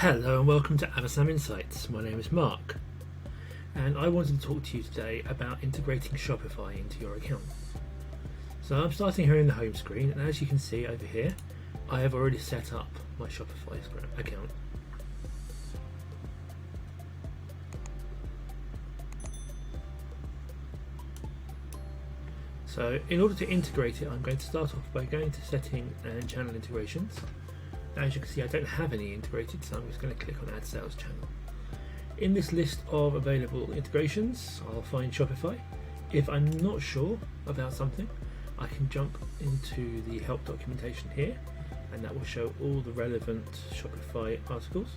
Hello and welcome to Avasam Insights. My name is Mark and I wanted to talk to you today about integrating Shopify into your account. So I'm starting here in the home screen, and as you can see over here I have already set up my Shopify account. So in order to integrate it, I'm going to start off by going to Setting and Channel Integrations. As you can see, I don't have any integrated, so I'm just going to click on Add Sales Channel. In this list of available integrations, I'll find Shopify. If I'm not sure about something, I can jump into the help documentation here, and that will show all the relevant Shopify articles.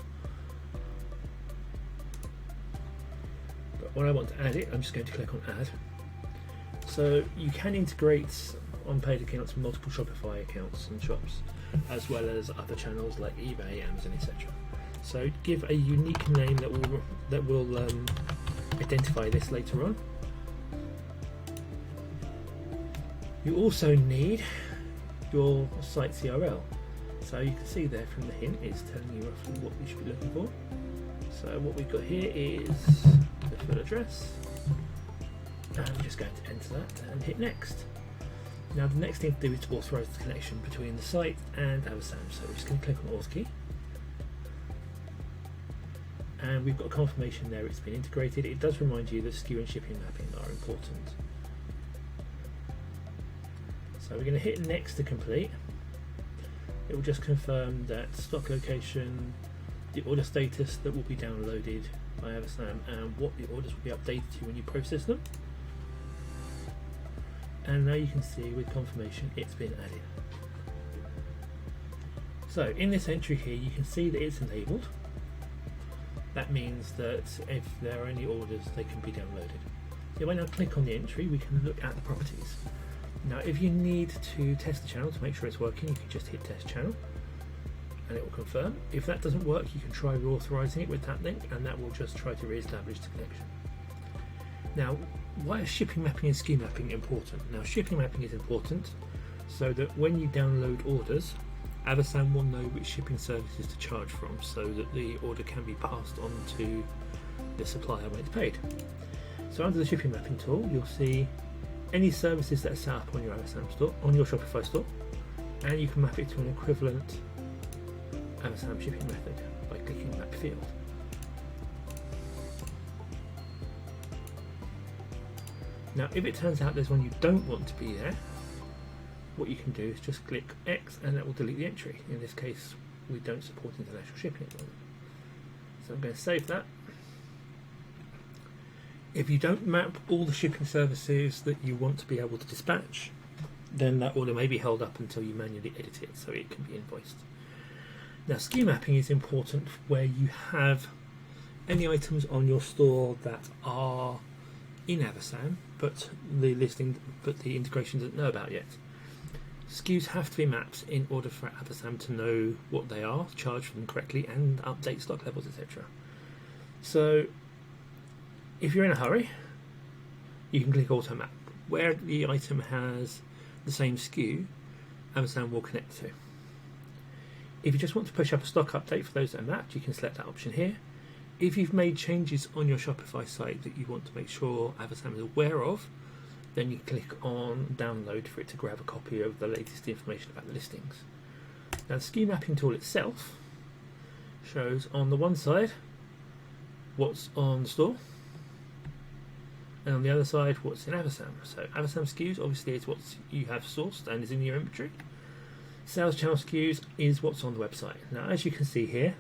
But when I want to add it, I'm just going to click on Add. So you can integrate on paid accounts multiple Shopify accounts and shops, as well as other channels like eBay, Amazon, etc. So give a unique name that will identify this later on. You also need your site's URL. So you can see there from the hint, it's telling you roughly what you should be looking for. So what we've got here is the full address. And I'm just going to enter that and hit next. Now the next thing to do is to authorise the connection between the site and Avasam. So we're just going to click on Auth Key. And we've got confirmation there it's been integrated. It does remind you that Skew and shipping mapping are important. So we're going to hit next to complete. It will just confirm that stock location, the order status that will be downloaded by Avasam, and what the orders will be updated to when you process them. And now you can see with confirmation it's been added. So in this entry here you can see that it's enabled. That means that if there are any orders they can be downloaded. So when I click on the entry we can look at the properties. Now if you need to test the channel to make sure it's working, you can just hit test channel and it will confirm. If that doesn't work you can try reauthorizing it with that link, and that will just try to re-establish the connection. Now, why is shipping mapping and Skew mapping important? Now, shipping mapping is important so that when you download orders, Avasam will know which shipping services to charge from, so that the order can be passed on to the supplier when it's paid. So under the shipping mapping tool, you'll see any services that are set up on your Avasam store, on your Shopify store, and you can map it to an equivalent Avasam shipping method by clicking Map Field. Now if it turns out there's one you don't want to be there, what you can do is just click X and that will delete the entry. In this case we don't support international shipping at the moment. So I'm going to save that. If you don't map all the shipping services that you want to be able to dispatch, then that order may be held up until you manually edit it so it can be invoiced. Now Skew mapping is important where you have any items on your store that are in Avasam but the integration doesn't know about yet. Skews have to be mapped in order for Avasam to know what they are, charge for them correctly, and update stock levels, etc. So if you're in a hurry you can click Auto Map. Where the item has the same SKU, Avasam will connect to. If you just want to push up a stock update for those that are mapped, you can select that option here. If you've made changes on your Shopify site that you want to make sure Avasam is aware of, then you click on Download for it to grab a copy of the latest information about the listings. Now the Skew mapping tool itself shows on the one side what's on the store, and on the other side what's in Avasam. So Avasam SKUs obviously is what you have sourced and is in your inventory. Sales channel SKUs is what's on the website. Now as you can see here,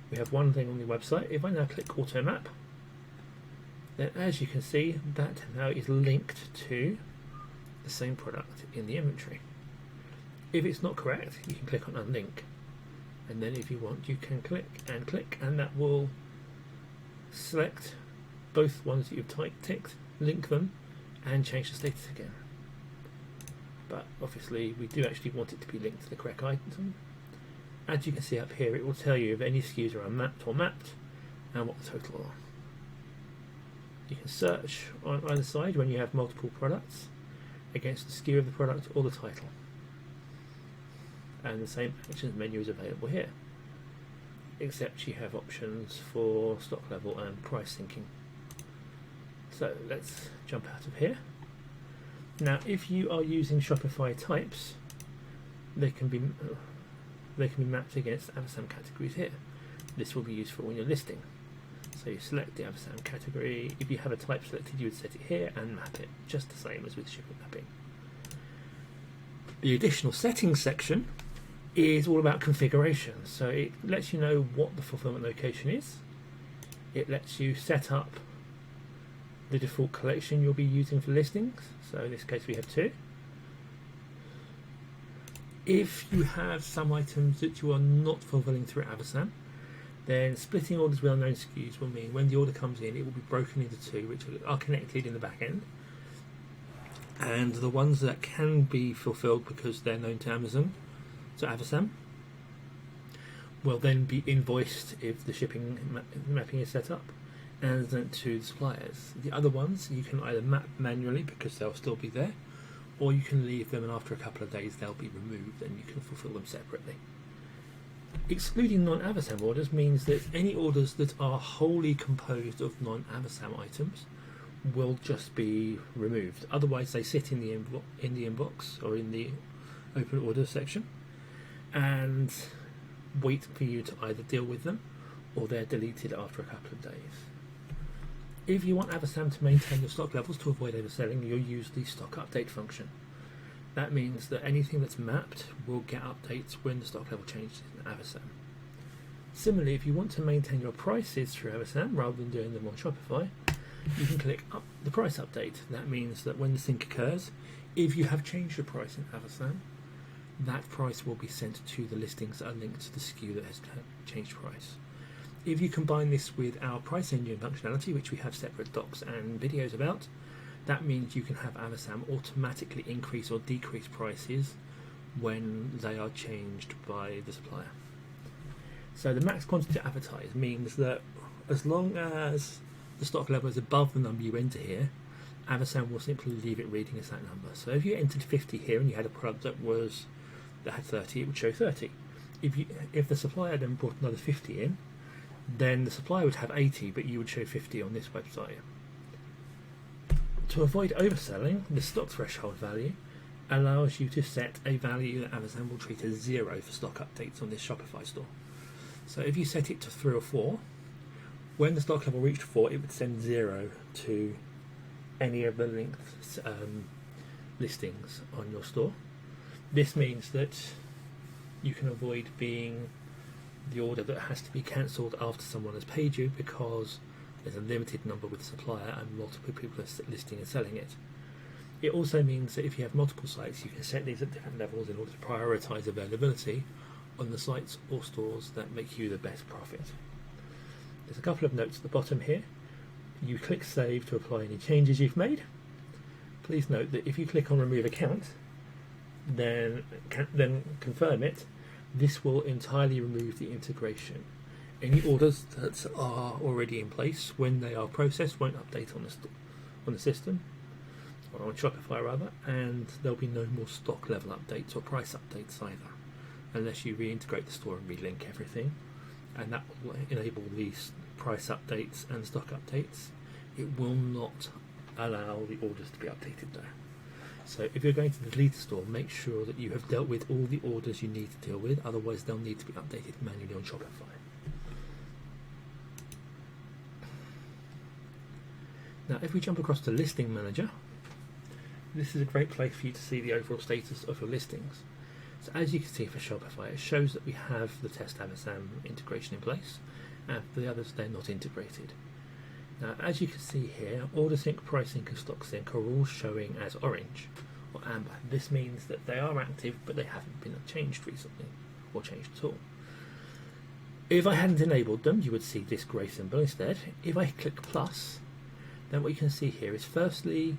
we have one thing on the website. If I now click Auto Map, then as you can see that now is linked to the same product in the inventory. If it's not correct you can click on Unlink, and then if you want you can click, and that will select both ones that you've ticked, link them and change the status again. But obviously we do actually want it to be linked to the correct item. As you can see up here, it will tell you if any SKUs are unmapped or mapped and what the total are. You can search on either side when you have multiple products against the SKU of the product or the title. And the same actions menu is available here. except you have options for stock level and price syncing. So let's jump out of here. Now, if you are using Shopify types, they can be mapped against Avasam categories here. This will be useful when you're listing. So you select the Avasam category. If you have a type selected, you would set it here and map it, just the same as with shipping mapping. The additional settings section is all about configuration. So it lets you know what the fulfillment location is. It lets you set up the default collection you'll be using for listings. So in this case we have 2. If you have some items that you are not fulfilling through Avasam, then splitting orders with unknown SKUs will mean when the order comes in, it will be broken into 2, which are connected in the back end. And the ones that can be fulfilled because they're known to Avasam, will then be invoiced if the shipping mapping is set up, and sent to the suppliers. The other ones you can either map manually because they'll still be there, or you can leave them and after a couple of days they'll be removed and you can fulfill them separately. Excluding non-Avasam orders means that any orders that are wholly composed of non-Avasam items will just be removed. Otherwise they sit in the inbox or in the open orders section and wait for you to either deal with them or they're deleted after a couple of days. If you want Avasam to maintain your stock levels to avoid overselling, you'll use the stock update function. That means that anything that's mapped will get updates when the stock level changes in Avasam. Similarly, if you want to maintain your prices through Avasam rather than doing them on Shopify, you can click up the price update. That means that when the sync occurs, if you have changed the price in Avasam, that price will be sent to the listings that are linked to the SKU that has changed price. If you combine this with our price engine functionality, which we have separate docs and videos about, that means you can have Avasam automatically increase or decrease prices when they are changed by the supplier. So the max quantity advertised means that as long as the stock level is above the number you enter here, Avasam will simply leave it reading as that number. So if you entered 50 here and you had a product that had 30, it would show 30. If the supplier then brought another 50 in, then the supplier would have 80, but you would show 50 on this website. To avoid overselling, the stock threshold value allows you to set a value that Avasam will treat as 0 for stock updates on this Shopify store. So if you set it to 3 or 4, when the stock level reached 4, it would send 0 to any of the linked listings on your store. This means that you can avoid being the order that has to be cancelled after someone has paid you because there's a limited number with the supplier and multiple people are listing and selling it. It also means that if you have multiple sites, you can set these at different levels in order to prioritise availability on the sites or stores that make you the best profit. There's a couple of notes at the bottom here. You click Save to apply any changes you've made. Please note that if you click on Remove Account, then confirm it, this will entirely remove the integration. Any orders that are already in place, when they are processed, won't update on the system, or on Shopify rather, and there'll be no more stock level updates or price updates either, unless you reintegrate the store and relink everything, and that will enable these price updates and stock updates. It will not allow the orders to be updated though. So if you're going to delete the store, make sure that you have dealt with all the orders you need to deal with, otherwise they'll need to be updated manually on Shopify. Now if we jump across to Listing Manager, this is a great place for you to see the overall status of your listings. So as you can see for Shopify, it shows that we have the test Avasam integration in place, and for the others they're not integrated. Now as you can see here, Order Sync, Price Sync and Stock Sync are all showing as orange or amber. This means that they are active but they haven't been changed recently or changed at all. If I hadn't enabled them, you would see this grey symbol instead. If I click plus, then what you can see here is firstly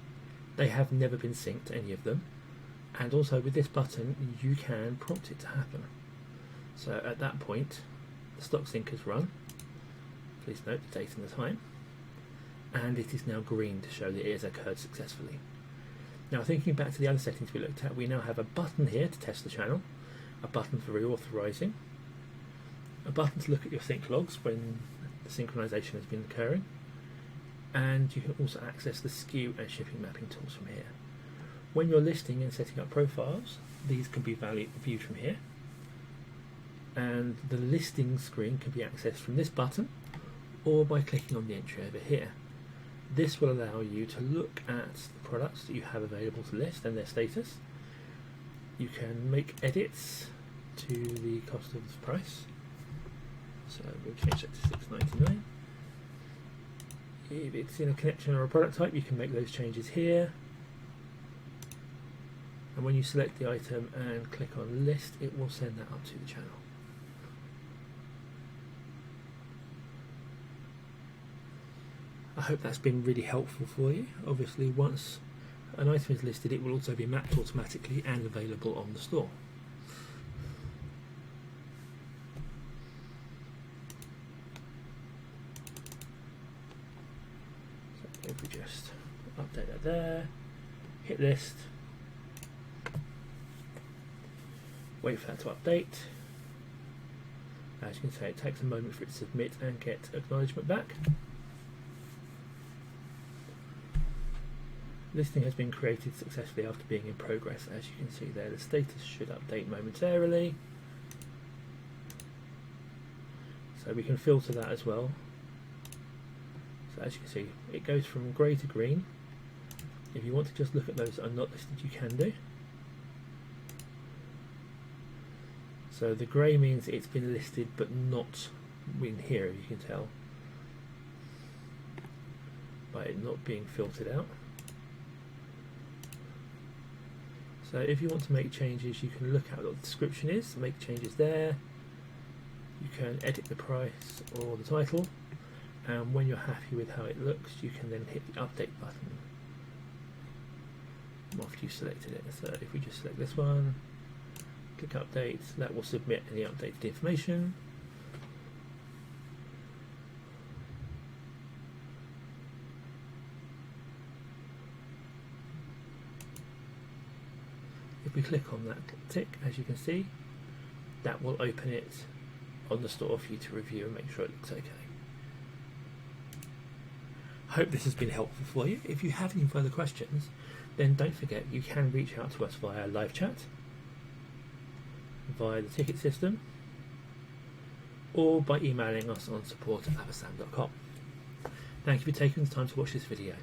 they have never been synced, any of them, and also with this button you can prompt it to happen. So at that point the stock sync has run. Please note the date and the time, and it is now green to show that it has occurred successfully. Now thinking back to the other settings we looked at, we now have a button here to test the channel, a button for reauthorizing, a button to look at your sync logs when the synchronization has been occurring, and you can also access the skew and shipping mapping tools from here. When you're listing and setting up profiles, these can be viewed from here, and the listing screen can be accessed from this button or by clicking on the entry over here. This will allow you to look at the products that you have available to list and their status. You can make edits to the cost of the price, so we'll change that to $6.99. If it's in a connection or a product type, you can make those changes here, and when you select the item and click on list, it will send that up to the channel. I hope that's been really helpful for you. Obviously, once an item is listed, it will also be mapped automatically and available on the store. So if we just update that there, hit list, wait for that to update. As you can see, it takes a moment for it to submit and get acknowledgement back. Listing has been created successfully after being in progress. As you can see there, the status should update momentarily. So we can filter that as well. So as you can see, it goes from grey to green. If you want to just look at those that are not listed, you can do. So the grey means it's been listed but not in here, you can tell by it not being filtered out. So if you want to make changes, you can look at what the description is, make changes there. You can edit the price or the title, and when you're happy with how it looks, you can then hit the update button after you've selected it. So if we just select this one, click update, that will submit any updated information. If we click on that tick, as you can see, that will open it on the store for you to review and make sure it looks okay. Hope this has been helpful for you. If you have any further questions, then don't forget you can reach out to us via live chat, via the ticket system, or by emailing us on support@avasam.com. Thank you for taking the time to watch this video.